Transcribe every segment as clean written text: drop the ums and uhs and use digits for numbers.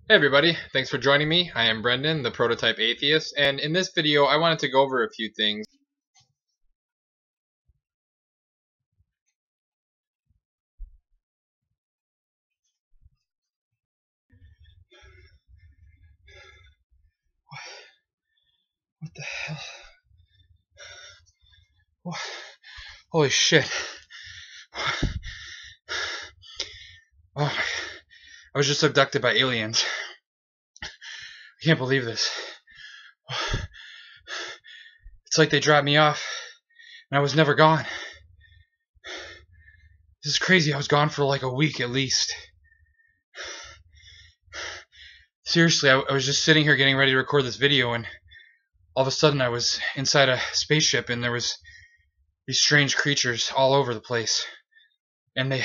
Hey everybody, thanks for joining me. I am Brendan, the prototype atheist, and in this video I wanted to go over a few things. What the hell? What? Holy shit. Oh, I was just abducted by aliens. I can't believe this. It's like they dropped me off and I was never gone. This is crazy. I was gone for like a week at least. Seriously, I was just sitting here getting ready to record this video, and all of a sudden I was inside a spaceship and there was these strange creatures all over the place. And they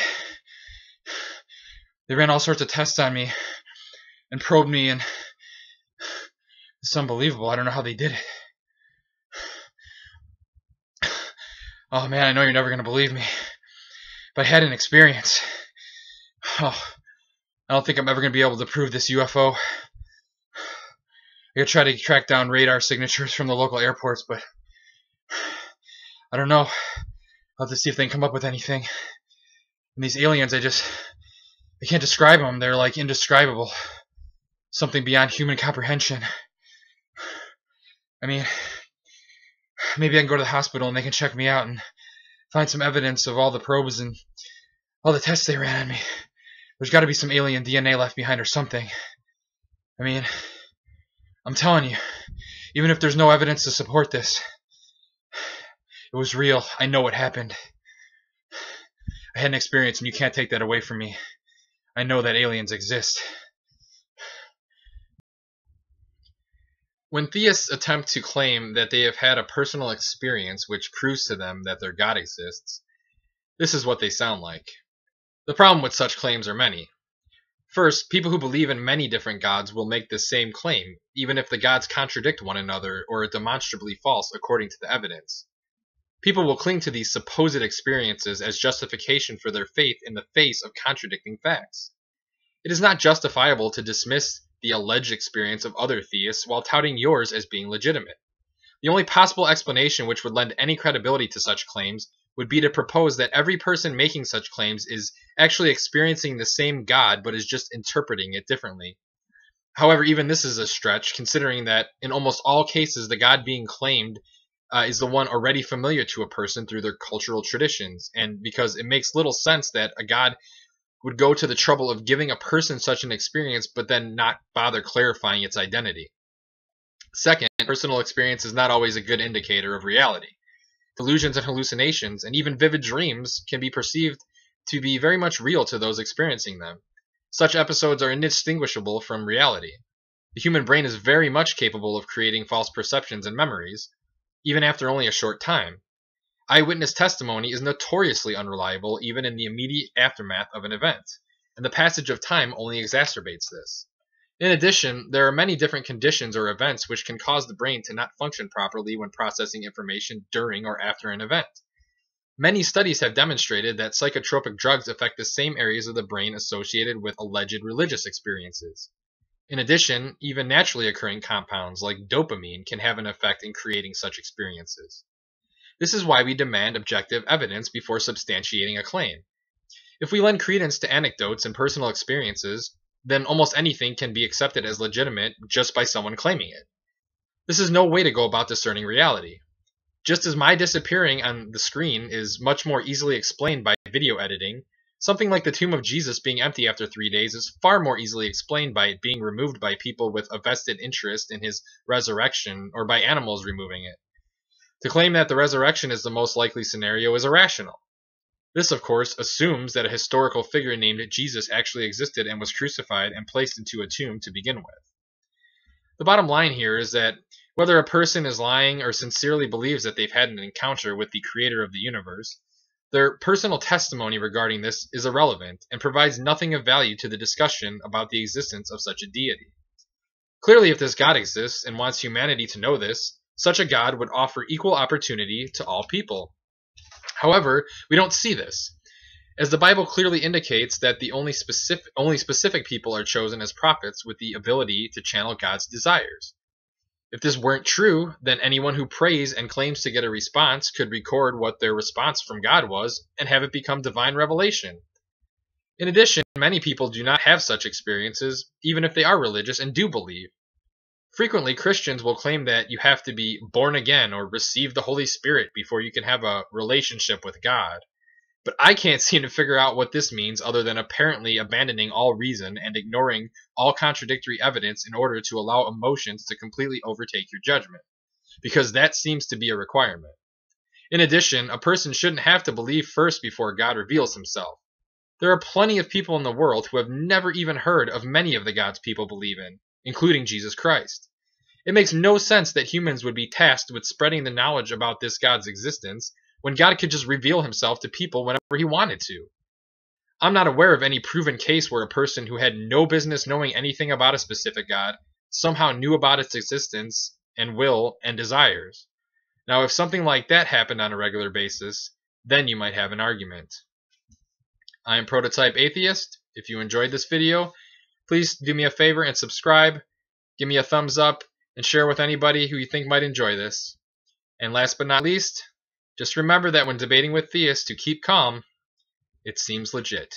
ran all sorts of tests on me and probed me, and it's unbelievable. I don't know how they did it. Oh man, I know you're never going to believe me, but I had an experience. Oh, I don't think I'm ever going to be able to prove this UFO. I could try to track down radar signatures from the local airports, but I don't know. I'll have to see if they can come up with anything. And these aliens, I can't describe them. They're like indescribable. Something beyond human comprehension. I mean, maybe I can go to the hospital and they can check me out and find some evidence of all the probes and all the tests they ran on me. There's got to be some alien DNA left behind or something. I mean, I'm telling you, even if there's no evidence to support this, it was real. I know what happened. I had an experience, and you can't take that away from me. I know that aliens exist. When theists attempt to claim that they have had a personal experience which proves to them that their God exists, this is what they sound like. The problem with such claims are many. First, people who believe in many different gods will make the same claim, even if the gods contradict one another or are demonstrably false according to the evidence. People will cling to these supposed experiences as justification for their faith in the face of contradicting facts. It is not justifiable to dismiss the alleged experience of other theists while touting yours as being legitimate. The only possible explanation which would lend any credibility to such claims would be to propose that every person making such claims is actually experiencing the same God but is just interpreting it differently. However, even this is a stretch, considering that in almost all cases the God being claimed is the one already familiar to a person through their cultural traditions, and because it makes little sense that a God would go to the trouble of giving a person such an experience but then not bother clarifying its identity. Second, personal experience is not always a good indicator of reality. Delusions and hallucinations, and even vivid dreams, can be perceived to be very much real to those experiencing them. Such episodes are indistinguishable from reality. The human brain is very much capable of creating false perceptions and memories, even after only a short time. Eyewitness testimony is notoriously unreliable even in the immediate aftermath of an event, and the passage of time only exacerbates this. In addition, there are many different conditions or events which can cause the brain to not function properly when processing information during or after an event. Many studies have demonstrated that psychotropic drugs affect the same areas of the brain associated with alleged religious experiences. In addition, even naturally occurring compounds like dopamine can have an effect in creating such experiences. This is why we demand objective evidence before substantiating a claim. If we lend credence to anecdotes and personal experiences, then almost anything can be accepted as legitimate just by someone claiming it. This is no way to go about discerning reality. Just as my disappearing on the screen is much more easily explained by video editing, something like the tomb of Jesus being empty after 3 days is far more easily explained by it being removed by people with a vested interest in his resurrection or by animals removing it. To claim that the resurrection is the most likely scenario is irrational. This, of course, assumes that a historical figure named Jesus actually existed and was crucified and placed into a tomb to begin with. The bottom line here is that whether a person is lying or sincerely believes that they've had an encounter with the creator of the universe, their personal testimony regarding this is irrelevant and provides nothing of value to the discussion about the existence of such a deity. Clearly, if this God exists and wants humanity to know this, such a God would offer equal opportunity to all people. However, we don't see this. as the Bible clearly indicates that the only specific people are chosen as prophets with the ability to channel God's desires. If this weren't true, then anyone who prays and claims to get a response could record what their response from God was and have it become divine revelation. In addition, many people do not have such experiences, even if they are religious and do believe. Frequently, Christians will claim that you have to be born again or receive the Holy Spirit before you can have a relationship with God. But I can't seem to figure out what this means other than apparently abandoning all reason and ignoring all contradictory evidence in order to allow emotions to completely overtake your judgment, because that seems to be a requirement. In addition, a person shouldn't have to believe first before God reveals himself. There are plenty of people in the world who have never even heard of many of the gods people believe in, including Jesus Christ. It makes no sense that humans would be tasked with spreading the knowledge about this God's existence when God could just reveal himself to people whenever he wanted to. I'm not aware of any proven case where a person who had no business knowing anything about a specific God somehow knew about its existence and will and desires. Now, if something like that happened on a regular basis, then you might have an argument. I am Prototype Atheist. If you enjoyed this video, please do me a favor and subscribe, give me a thumbs up, and share with anybody who you think might enjoy this. And last but not least, just remember that when debating with theists to keep calm, it seems legit.